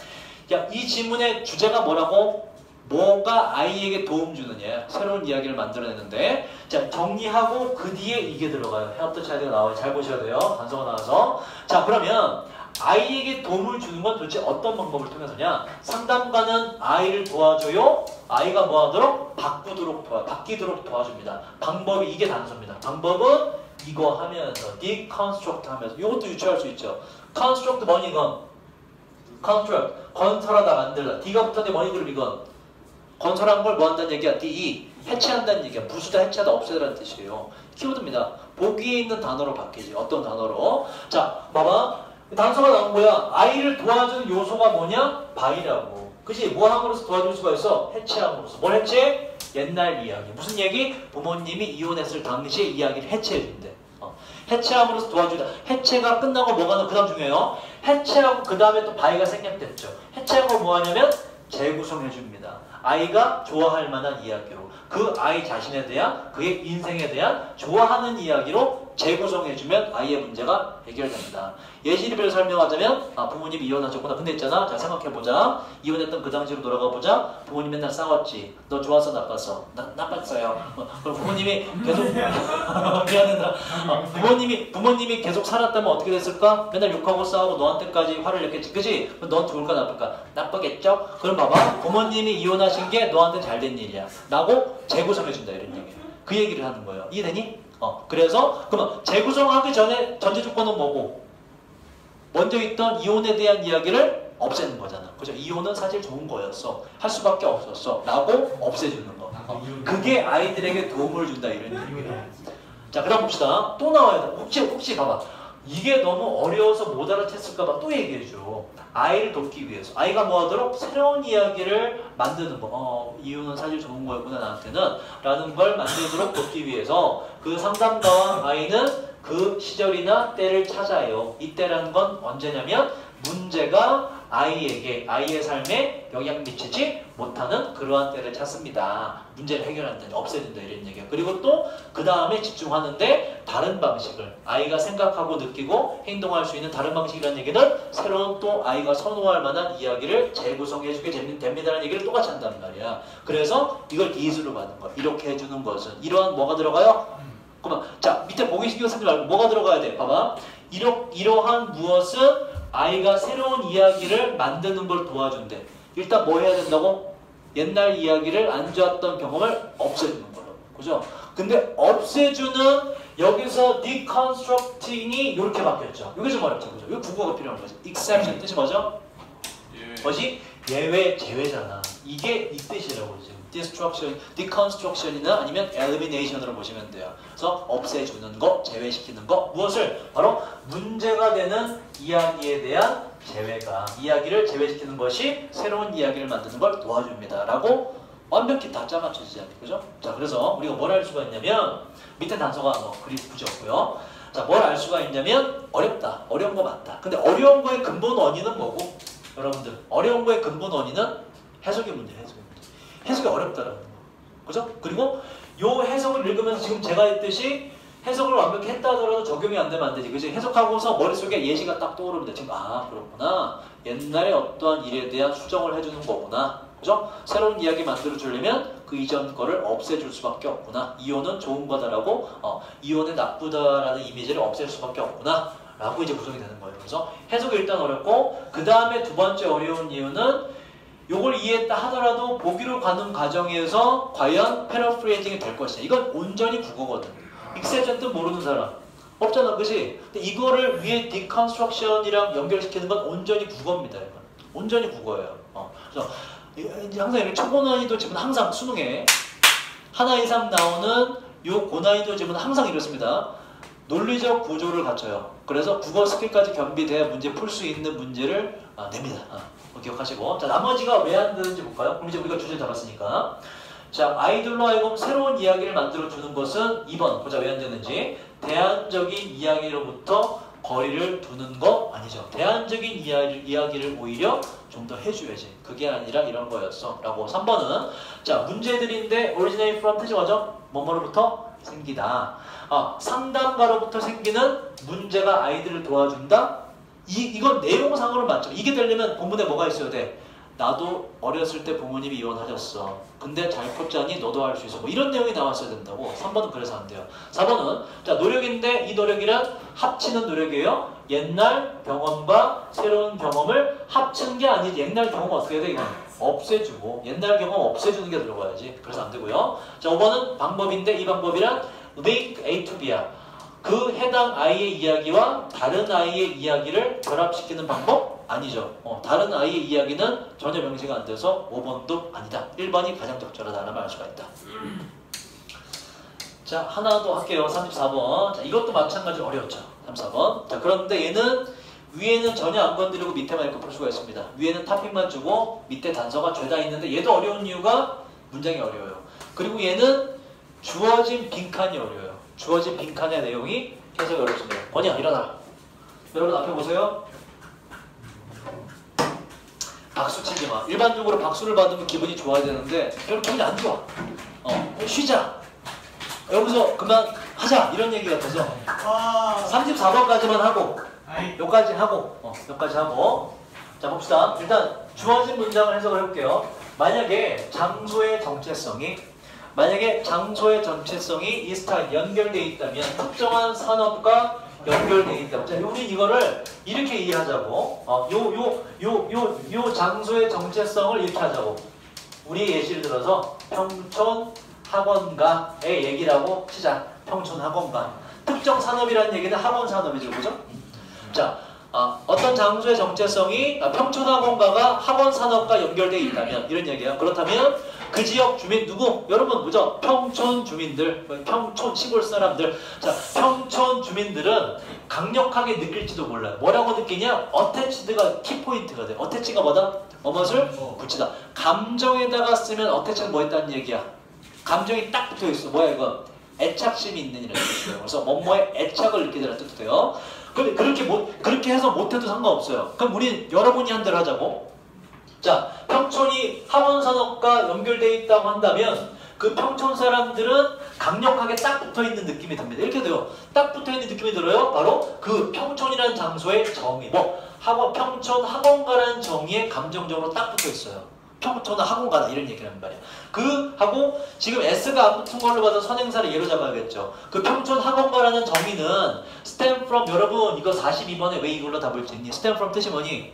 이 질문의 주제가 뭐라고? 뭐가 아이에게 도움 주느냐. 새로운 이야기를 만들어내는데 자, 정리하고 그 뒤에 이게 들어가요. help the child가 나와요. 잘 보셔야 돼요. 단서가 나와서. 자, 그러면 아이에게 도움을 주는 건 도대체 어떤 방법을 통해서냐? 상담가는 아이를 도와줘요. 아이가 뭐하도록? 바뀌도록 도와줍니다. 방법이 이게 단서입니다. 방법은 이거 하면서 deconstruct 하면서 이것도 유추할 수 있죠. construct 뭐니 이건? construct 건설하다 만들다. D가 붙었는데 뭐니 그럼 이건? 건설한 걸 뭐 한다는 얘기야? D 해체한다는 얘기야. 부수다, 해체하다, 없애다라는 뜻이에요. 키워드입니다. 보기에 있는 단어로 바뀌지. 어떤 단어로? 자, 봐봐. 단서가 나온 거야. 아이를 도와주는 요소가 뭐냐? 바이라고. 그치? 뭐 함으로써 도와줄 수가 있어? 해체함으로써. 뭘 해체해? 옛날 이야기. 무슨 얘기? 부모님이 이혼했을 당시의 이야기를 해체해준대. 해체함으로써 도와주다. 해체가 끝나고 뭐가 나그 다음 중요해요. 해체하고 그 다음에 또 바이가 생략됐죠. 해체하고 뭐 하냐면 재구성해줍니다. 아이가 좋아할 만한 이야기로. 그 아이 자신에 대한 그의 인생에 대한 좋아하는 이야기로 재구성해주면 아이의 문제가 해결됩니다. 예시를 설명하자면 부모님이 이혼하셨구나. 근데 있잖아. 자, 생각해보자. 이혼했던 그 당시로 돌아가보자. 부모님 맨날 싸웠지. 너 좋았어 나빴어? 나빴어요. 그럼 부모님이 계속 미안하다. 부모님이 계속 살았다면 어떻게 됐을까? 맨날 욕하고 싸우고 너한테까지 화를 냈겠지. 그치? 그럼 넌 좋을까 나쁠까? 나쁘겠죠? 그럼 봐봐. 부모님이 이혼하신 게 너한테 잘된 일이야. 라고 재구성해준다 이런 얘기예요. 그 얘기를 하는 거예요. 이해되니? 그래서 그러면 재구성하기 전에 전제 조건은 뭐고? 먼저 있던 이혼에 대한 이야기를 없애는 거잖아. 그죠? 이혼은 사실 좋은 거였어. 할 수밖에 없었어. 라고 없애주는 거. 그게 아이들에게 도움을 준다 이런 얘기예요. 자, 그다음 봅시다. 또 나와야 돼. 혹시 봐봐. 이게 너무 어려워서 못 알아챘을까봐 또 얘기해줘. 아이를 돕기 위해서. 아이가 뭐 하도록 새로운 이야기를 만드는 거. 이유는 사실 좋은 거였구나, 나한테는. 라는 걸 만들도록 돕기 위해서 그 상담가와 아이는 그 시절이나 때를 찾아요. 이때라는 건 언제냐면 문제가 아이에게, 아이의 삶에 영향 미치지 못하는 그러한 때를 찾습니다. 문제를 해결한다, 없애준다 이런 얘기야. 그리고 또 그 다음에 집중하는데 다른 방식을, 아이가 생각하고 느끼고 행동할 수 있는 다른 방식이라는 얘기는 새로운 또 아이가 선호할 만한 이야기를 재구성해주게 됩니다라는 얘기를 똑같이 한단 말이야. 그래서 이걸 기술로 받는 거야. 이렇게 해주는 것은 이러한 뭐가 들어가요? 그러면 자, 밑에 보기 신경 쓰지 말고 뭐가 들어가야 돼? 봐봐. 이러한 무엇은 아이가 새로운 이야기를 만드는 걸 도와준대. 일단 뭐 해야 된다고? 옛날 이야기를 안 좋았던 경험을 없애주는 거라고. 그죠? 근데 없애주는 여기서 deconstructing이 이렇게 바뀌었죠. 이게 좀 어렵죠. 그죠? 이거 국어가 필요한 거죠. exception 뜻이 뭐죠? 뭐지? 예외, 제외잖아. 이게 이 뜻이라고 지금. deconstruction이나 아니면 elimination으로 보시면 돼요. 그래서 없애주는 거, 제외시키는 거. 무엇을? 바로 문제가 되는 이야기에 대한 제외가. 이야기를 제외시키는 것이 새로운 이야기를 만드는 걸 도와줍니다. 라고 완벽히 다 짜맞춰지지 않니? 그죠? 자, 그래서 우리가 뭘 알 수가 있냐면 밑에 단서가 그리 굳었고요. 자, 뭘 알 수가 있냐면 어렵다. 어려운 거 맞다. 근데 어려운 거의 근본 원인은 뭐고? 여러분들, 어려운 거의 근본 원인은 해석의 문제, 해석의 문제. 해석이 어렵다라는 거. 그죠? 그리고 요 해석을 읽으면서 지금 제가 했듯이 해석을 완벽히 했다 하더라도 적용이 안 되면 안 되지. 그지? 해석하고서 머릿속에 예시가 딱 떠오릅니다. 지금 그렇구나. 옛날에 어떠한 일에 대한 수정을 해주는 거구나. 그죠? 새로운 이야기 만들어 주려면 그 이전 거를 없애줄 수밖에 없구나. 이혼은 좋은 거다라고 이혼은 나쁘다라는 이미지를 없앨 수밖에 없구나. 라고 이제 구성이 되는 거예요. 그래서 해석이 일단 어렵고 그 다음에 두 번째 어려운 이유는 요걸 이해했다 하더라도 보기로 가는 과정에서 과연 패러프레이징이 될 것이냐. 이건 온전히 국어거든. 익셉션 뜻 모르는 사람 없잖아. 그지? 근데 이거를 위에 디컨스트럭션이랑 연결시키는 건 온전히 국어입니다. 이건. 온전히 국어예요. 그래서 항상 이렇게 초고난이도 지문 항상 수능에 하나 이상 나오는 요 고난이도 지문은 항상 이렇습니다. 논리적 구조를 갖춰요. 그래서 국어 스킬까지 겸비돼야 문제 풀 수 있는 문제를 냅니다. 기억하시고. 자, 나머지가 왜 안 되는지 볼까요? 그럼 이제 우리가 주제 잡았으니까. 자, 아이들로 하여금 새로운 이야기를 만들어주는 것은 2번. 보자, 왜 안 되는지. 대안적인 이야기로부터 거리를 두는 거 아니죠. 대안적인 이야기를 오히려 좀 더 해줘야지. 그게 아니라 이런 거였어. 라고. 3번은 자, 문제들인데 originate from 뜻이 뭐죠? 뭐뭐로부터 생기다. 상담가로부터 생기는 문제가 아이들을 도와준다? 이건 내용상으로 맞죠. 이게 되려면 본문에 뭐가 있어야 돼? 나도 어렸을 때 부모님이 이혼하셨어. 근데 잘 컸자니 너도 할 수 있어. 뭐 이런 내용이 나왔어야 된다고. 3번은 그래서 안 돼요. 4번은 자, 노력인데 이 노력이란 합치는 노력이에요. 옛날 경험과 새로운 경험을 합치는 게 아니지. 옛날 경험 어떻게 돼? 이건 없애주고 옛날 경험 없애주는 게 들어가야지. 그래서 안 되고요. 자, 5번은 방법인데 이 방법이란 link A to B야. 그 해당 아이의 이야기와 다른 아이의 이야기를 결합시키는 방법? 아니죠. 다른 아이의 이야기는 전혀 명시가 안 돼서 5번도 아니다. 1번이 가장 적절하다라는 말 알 수가 있다. 자, 하나 더 할게요. 34번. 자, 이것도 마찬가지로 어려웠죠. 34번. 자, 그런데 얘는 위에는 전혀 안 건드리고 밑에만 이렇게 풀 수가 있습니다. 위에는 타핑만 주고 밑에 단서가 죄다 있는데 얘도 어려운 이유가 문장이 어려워요. 그리고 얘는 주어진 빈칸이 어려워요. 주어진 빈칸의 내용이 해석이 어렵습니다. 원이야, 일어나. 여러분 앞에 보세요. 박수 치지 마. 일반적으로 박수를 받으면 기분이 좋아야 되는데 별로 기분이 안 좋아. 쉬자. 여기서 그만 하자. 이런 얘기 같아서 34번까지만 하고 여기까지 하고 여기까지 하고 자, 봅시다. 일단 주어진 문장을 해석을 해볼게요. 만약에 장소의 정체성이 이 스타일 연결되어 있다면 특정한 산업과 연결되어 있다. 자, 우리 이거를 이렇게 이해하자고. 요 장소의 정체성을 이렇게 하자고. 우리 예시를 들어서 평촌 학원가의 얘기라고 치자. 평촌 학원가. 특정 산업이라는 얘기는 학원 산업이죠, 그죠? 자, 어떤 장소의 정체성이 평촌 학원가가 학원 산업과 연결되어 있다면 이런 얘기예요. 그렇다면 그 지역 주민 누구? 여러분 뭐죠? 평촌 주민들, 평촌 시골 사람들. 자, 평촌 주민들은 강력하게 느낄지도 몰라요. 뭐라고 느끼냐? 어태치드가 키포인트가 돼. 어태치가 뭐다? 뭐뭇을 붙이다. 감정에다가 쓰면 어태치는 뭐 했다는 얘기야? 감정이 딱 붙어있어. 뭐야 이거? 애착심이 있는 이라는 뜻이에요. 그래서 뭐뭐에 애착을 느끼다라는 뜻도 돼요. 근데 그렇게 해서 못해도 상관없어요. 그럼 우리 여러분이 한 대로 하자고. 자, 평촌이 학원산업과 연결되어 있다고 한다면 그 평촌 사람들은 강력하게 딱 붙어있는 느낌이 듭니다. 이렇게 돼요. 딱 붙어있는 느낌이 들어요. 바로 그 평촌이라는 장소의 정의. 평촌 학원가라는 정의에 감정적으로 딱 붙어있어요. 평촌은 학원가다 이런 얘기를 하는 말이야. 하고 지금 S가 안 붙은 걸로 봐서 선행사를 예로 잡아야겠죠. 그 평촌 학원가라는 정의는 stem from, 여러분 이거 42번에 왜 이걸로 답을 짓니? stem from 뜻이 뭐니?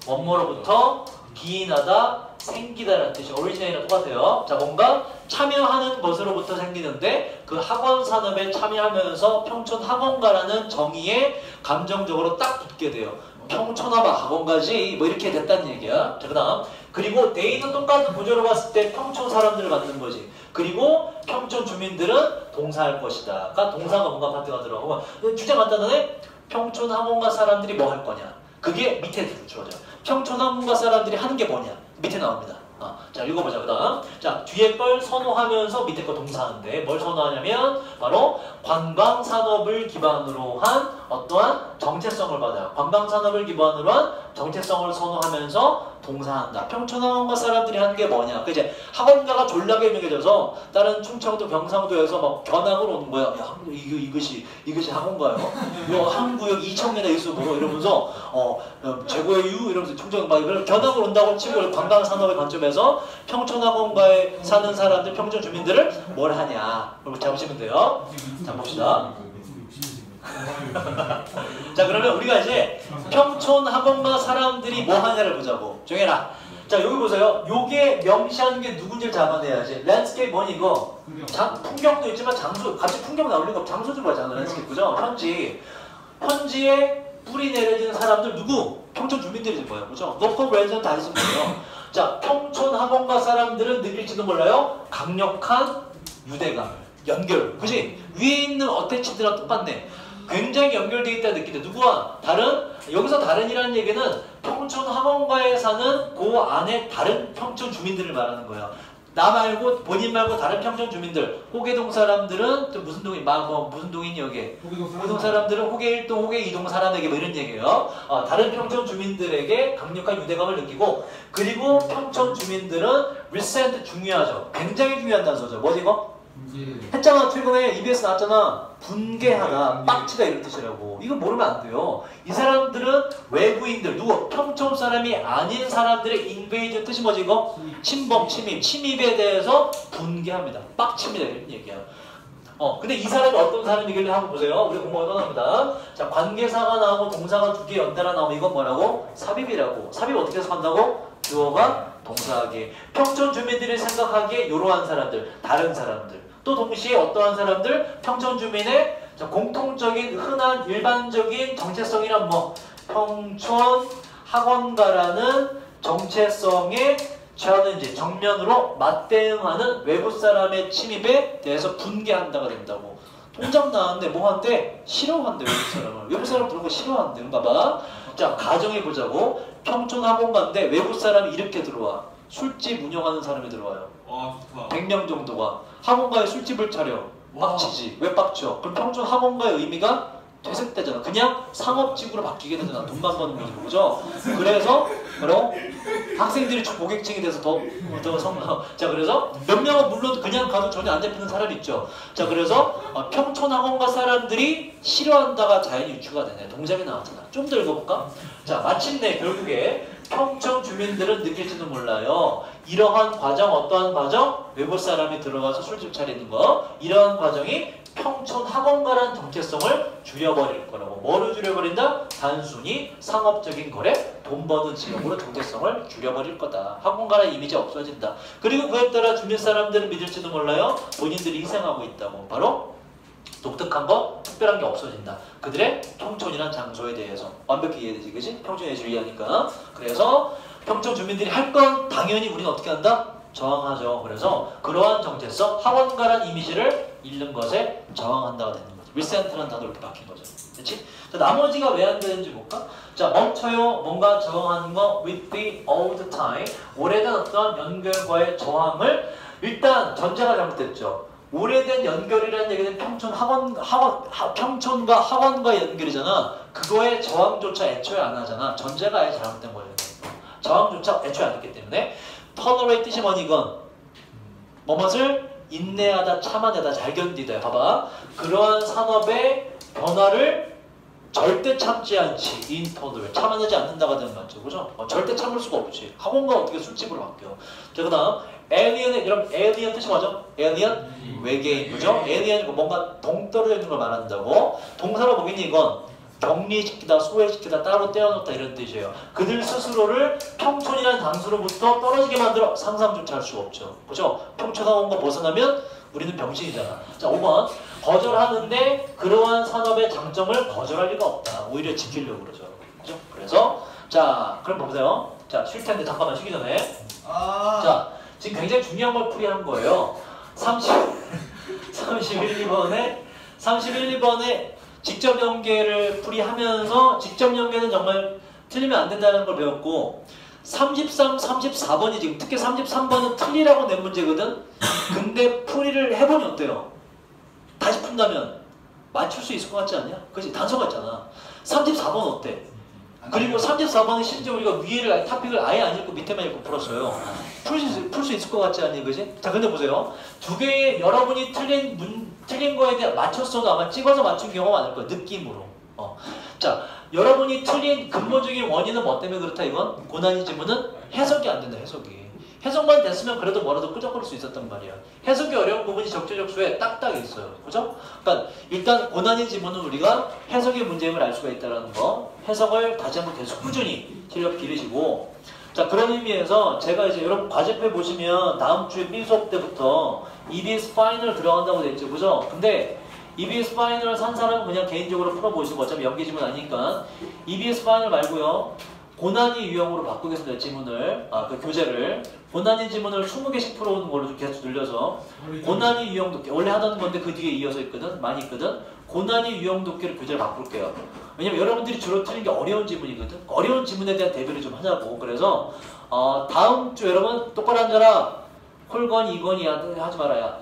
원모로부터 기인하다, 생기다라는 뜻이 오리지널이랑 똑같아요. 자, 뭔가 참여하는 것으로부터 생기는데 그 학원 산업에 참여하면서 평촌 학원가라는 정의에 감정적으로 딱 붙게 돼요. 평촌하면 학원가지 뭐 이렇게 됐다는 얘기야. 자, 그 다음 그리고 데이는 똑같은 구조로 봤을 때 평촌 사람들을 만드는 거지. 그리고 평촌 주민들은 동사할 것이다. 그러니까 동사가 뭔가 파트가 들어가고 주제 간단하네. 평촌 학원가 사람들이 뭐 할 거냐. 그게 밑에 주어져. 평촌 학원가 사람들이 하는 게 뭐냐. 밑에 나옵니다. 자, 읽어보자. 그 다음 자, 뒤에 걸 선호하면서 밑에 거 동사하는데 뭘 선호하냐면 바로 관광산업을 기반으로 한 어떠한 정체성을 받아요. 관광산업을 기반으로 한 정체성을 선호하면서 동사한다. 평촌학원가 사람들이 하는 게 뭐냐. 그 이제 학원가가 졸라게 유명해져서 다른 충청도 경상도에서 막 견학을 오는 거야. 야, 이것이 학원가요? 한 구역 2,000개나 있어 뭐 이러면서 최고의 유 이러면서 충청 막 견학을 온다고 치고 관광산업의 관점에서 평촌학원가에 사는 사람들, 평촌 주민들을 뭘 하냐. 그걸 잡으시면 돼요. 자, 봅시다. 자, 그러면 우리가 이제 평촌 학원가 사람들이 뭐 하냐를 보자고. 정해라. 자, 여기 보세요. 요게 명시하는 게 누군지를 잡아내야지. 랜드스케이프 뭐니 이거? 풍경도 있지만 장소, 같이 풍경 나올 리가 없고 장소 좀 하잖아. 랜드스케이프 그죠? 현지에 뿌리 내려진 사람들 누구? 평촌 주민들이 될 거예요. 그죠? 로컬 레전드 다 있으면 돼요. 자, 평촌 학원가 사람들은 느낄지도 몰라요. 강력한 유대감을. 연결. 그지? 위에 있는 어태치드랑 똑같네. 굉장히 연결되어 있다 느끼다. 누구와? 여기서 다른이라는 얘기는 평촌 학원가에 사는 그 안에 다른 평촌 주민들을 말하는 거예요. 나 말고, 본인 말고 다른 평촌 주민들. 호계동 사람들은 또 무슨 동인, 무슨 동인이 여기? 호계동 사람들은 호계 1동, 호계 2동 사람에게 뭐 이런 얘기예요. 다른 평촌 주민들에게 강력한 유대감을 느끼고, 그리고 평촌 주민들은 resent 중요하죠. 굉장히 중요한 단서죠. 뭐지 이거? 했잖아. 최근에 EBS 나왔잖아. 분개하다, 빡치다 이런 뜻이라고. 이거 모르면 안 돼요. 이 사람들은 외부인들, 누구? 평촌 사람이 아닌 사람들의 인베이전 뜻이 뭐지 이거? 침범, 침입에 대해서 분개합니다. 빡칩니다 이런 얘기야. 근데 이 사람이 어떤 사람이길래 한번 보세요. 우리 공부가 떠납니다. 자, 관계사가 나오고 동사가 두 개 연달아 나오면 이건 뭐라고? 삽입이라고. 삽입 어떻게 해서 한다고? 주어가 동사하기에. 평촌 주민들이 생각하기에 이러한 사람들, 다른 사람들. 또 동시에 어떠한 사람들? 평촌 주민의 공통적인 흔한 일반적인 정체성이란 뭐? 평촌 학원가라는 정체성에 챌린지, 정면으로 맞대응하는 외부 사람의 침입에 대해서 분개한다가 된다고. 통장 나왔는데 뭐 한대? 싫어한대 외부 사람을. 외부 사람 그런 거 싫어한대. 봐봐. 자, 가정해보자고. 평촌 학원가인데 외부 사람이 이렇게 들어와. 술집 운영하는 사람이 들어와요. 와, 좋다. 100명 정도가 학원가에 술집을 차려. 빡치지. 왜 빡쳐? 그럼 평촌 학원가의 의미가 퇴색되잖아. 그냥 상업집으로 바뀌게 되잖아. 돈만 버는 거죠. 그죠? 그래서 바로 학생들이 고객층이 돼서 더 성공. 자, 그래서 몇 명은 물론 그냥 가도 전혀 안 잡히는 사람 있죠. 자, 그래서 평촌 학원가 사람들이 싫어한다가 자연히 유추가 되네. 동작이 나왔잖아. 좀 더 읽어볼까? 자, 마침내 결국에 평촌 주민들은 느낄지도 몰라요. 이러한 과정, 어떠한 과정? 외부 사람이 들어가서 술집 차리는 거. 이러한 과정이 평촌 학원가라는 정체성을 줄여버릴 거라고. 뭐를 줄여버린다? 단순히 상업적인 거래, 돈 버는 지역으로 정체성을 줄여버릴 거다. 학원가라는 이미지가 없어진다. 그리고 그에 따라 주민 사람들은 믿을지도 몰라요. 본인들이 희생하고 있다고. 바로 독특한 거, 특별한 게 없어진다. 그들의 평촌이란 장소에 대해서. 완벽히 이해되지, 그지? 평촌 예술 이해하니까. 그래서 평촌 주민들이 할 건 당연히 우리는 어떻게 한다? 저항하죠. 그래서 그러한 정체성, 학원가란 이미지를 잃는 것에 저항한다가 되는 거죠. resent라는 단어로 이렇게 바뀐 거죠. 그렇지? 자, 나머지가 왜 안 되는지 볼까? 자, 멈춰요. 뭔가 저항하는 거 with the all the time. 오래된 어떤 연결과의 저항을 일단 전제가 잘못됐죠. 오래된 연결이라는 얘기는 평촌과 학원과의 연결이잖아. 그거에 저항조차 애초에 안 하잖아. 전제가 아예 잘못된 거예요. 저항조차 애초에 안 했기 때문에 tolerate 뜻이 뭐니 이건? 뭐뭇을 인내하다, 참아내다, 잘 견디다. 봐봐. 그러한 산업의 변화를 절대 참지 않지. 인터널 참아내지 않는다가 되는 거죠. 그죠? 절대 참을 수가 없지. 학원가 어떻게 술집으로 바뀌어. 자, 그 다음 alien의 여러분 alien 뜻이 뭐죠? alien? 외계인. 그죠? alien이고 뭔가 동떨어져 있는 걸 말한다고. 동사로 보기는 이건 격리시키다, 소외시키다, 따로 떼어놓다 이런 뜻이에요. 그들 스스로를 평촌이라는 장소로부터 떨어지게 만들어 상상조차 할 수가 없죠. 그죠? 평촌학원과 벗어나면 우리는 병신이잖아. 자, 5번. 거절하는데 그러한 산업의 장점을 거절할 리가 없다. 오히려 지키려고 그러죠. 그죠? 그래서 자, 그럼 보세요. 자, 쉴 텐데 잠깐만 쉬기 전에. 자, 지금 굉장히 중요한 걸 풀이한 거예요. 31, 2번에 직접 연계를 풀이하면서 직접 연계는 정말 틀리면 안 된다는 걸 배웠고 33, 34번이 지금 특히 33번은 틀리라고 낸 문제거든. 근데 풀이를 해보니 어때요? 다시 푼다면 맞출 수 있을 것 같지 않냐? 그치? 단서가 있잖아. 34번 어때? 그리고 34번은 심지어 우리가 위에를 토픽을 아예 안 읽고 밑에만 읽고 풀었어요. 풀 수 있을 것 같지 않니? 그지? 자, 근데 보세요. 두 개의 여러분이 틀린 거에 대해 맞췄어도 아마 찍어서 맞춘 경우가 많을 거예요. 느낌으로. 자, 여러분이 틀린 근본적인 원인은 뭐 때문에 그렇다 이건? 고난이 지문은 해석이 안 된다. 해석만 됐으면 그래도 뭐라도 끄적거릴 수 있었단 말이야. 해석이 어려운 부분이 적재적소에 딱딱 있어요. 그죠? 그러니까 일단 고난이 지문은 우리가 해석의 문제임을 알 수가 있다는 거. 해석을 다시 한번 계속 꾸준히 실력 기르시고. 자, 그런 의미에서 제가 이제 여러분 과제표 보시면 다음 주에 B 수업 때부터 EBS 파이널 들어간다고 됐죠. 그죠? 근데 EBS 파이널 산 사람은 그냥 개인적으로 풀어보시고 어차피 연계 지문 아니니까 EBS 파이널 말고요. 고난이 유형으로 바꾸겠습니다. 지문을. 그 교재를. 고난이 지문을 20개씩 풀어오는 걸로 좀 계속 늘려서 고난이 유형 독해. 원래 하던 건데 그 뒤에 이어서 있거든. 많이 있거든. 고난이 유형 독해를 교재를 바꿀게요. 왜냐면 여러분들이 주로 틀린 게 어려운 지문이거든. 어려운 지문에 대한 대비를 좀 하자고. 그래서 다음 주 여러분 똑바로 앉아라. 홀건, 이건이 하지 말아야.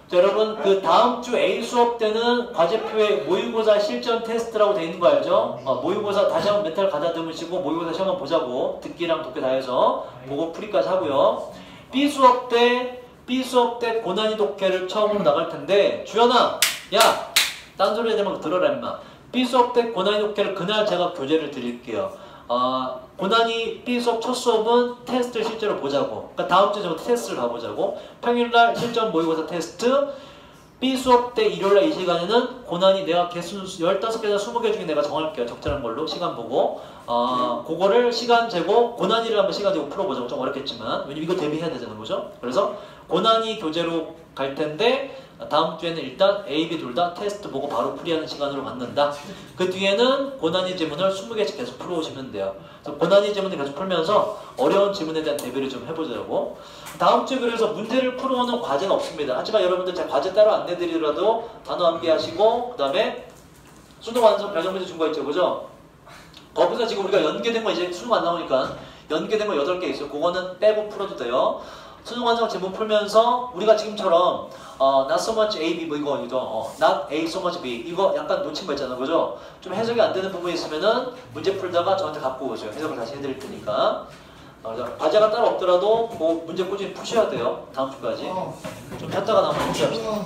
자, 여러분 그 다음 주 A 수업 때는 과제표에 모의고사 실전 테스트라고 돼 있는 거 알죠? 모의고사 다시 한번 멘탈 가다듬으시고 모의고사 시험 한번 보자고. 듣기랑 독해 다 해서 보고 풀이까지 하고요. B 수업 때 고난이 독해를 처음으로 나갈 텐데 주연아, 야, 딴소리 하지 말고 들어라 임마. B 수업 때 고난이 독해를 그날 제가 교재를 드릴게요. 고난이 B 수업 첫 수업은 테스트를 실제로 보자고. 그러니까 다음 주에 테스트를 가보자고. 평일날 실전 모의고사 테스트. B 수업 때 일요일날 이 시간에는 고난이 내가 개수 15개나 20개 중에 내가 정할게요. 적절한 걸로 시간 보고. 그거를 시간 재고 고난이를 한번 시간 재고 풀어보자고. 좀 어렵겠지만 왜냐면 이거 대비해야 되잖아요. 그죠? 그래서 고난이 교재로 갈 텐데 다음 주에는 일단 A, B 둘 다 테스트 보고 바로 풀이하는 시간으로 갖는다. 그 뒤에는 고난이 지문을 20개씩 계속 풀어오시면 돼요. 그래서 고난이 지문을 계속 풀면서 어려운 지문에 대한 대비를 좀 해보자고. 다음 주에 그래서 문제를 풀어오는 과제는 없습니다. 하지만 여러분들 제가 과제 따로 안 내드리더라도 단어 암기하시고 그 다음에 수능 완성 변형 문제 준 거 있죠. 그죠? 거기서 지금 우리가 연계된 거 이제 수능 안 나오니까 연계된 거 8개 있어요. 그거는 빼고 풀어도 돼요. 수능 완성 지문 풀면서 우리가 지금처럼 not so much A, B 뭐 이거 not A so much B 이거 약간 놓친 거 있잖아요. 그죠? 좀 해석이 안 되는 부분이 있으면은 문제 풀다가 저한테 갖고 오세요. 해석을 다시 해드릴 테니까. 과제가 따로 없더라도 그 문제 꾸준히 푸셔야 돼요. 다음 주까지. 좀 폈다가 나오면 푸셔야 합시다.